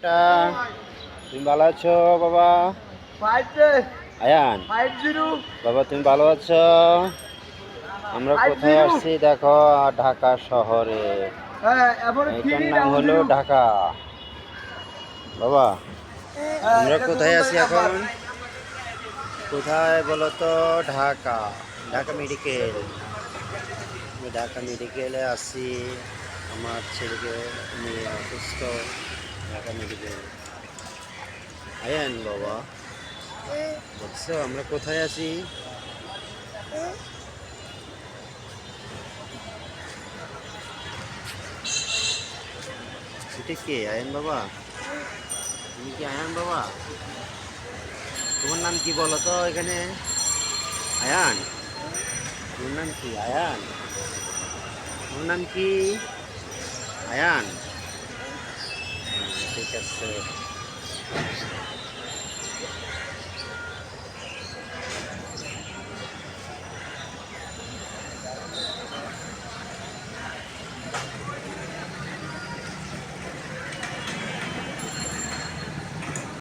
টা তুমি ভালো আছো বাবা? আয়ান, বাবা তুমি ভালো আছো? আমরা কোথায় আসছি দেখো, ঢাকা শহরে। এটার নাম হলো ঢাকা। বাবা আমরা কোথায় আছি এখন? কোথায় বলো তো? ঢাকা, ঢাকা মেডিকেল। আমি ঢাকা মেডিকেলে আছি, আমার ছেলেকে নিয়ে অসুস্থ। ঢাকা মেডিকেল। আয়ান বাবা, দেখছো আমরা কোথায় আছি? এটা কে আয়ান বাবা? তুমি কি আয়ান বাবা? তোমার নাম কি বলো তো এখানে? আয়ান, তোমার নাম কি আয়ান? তোমার নাম কি আয়ান? ঠিক আছে।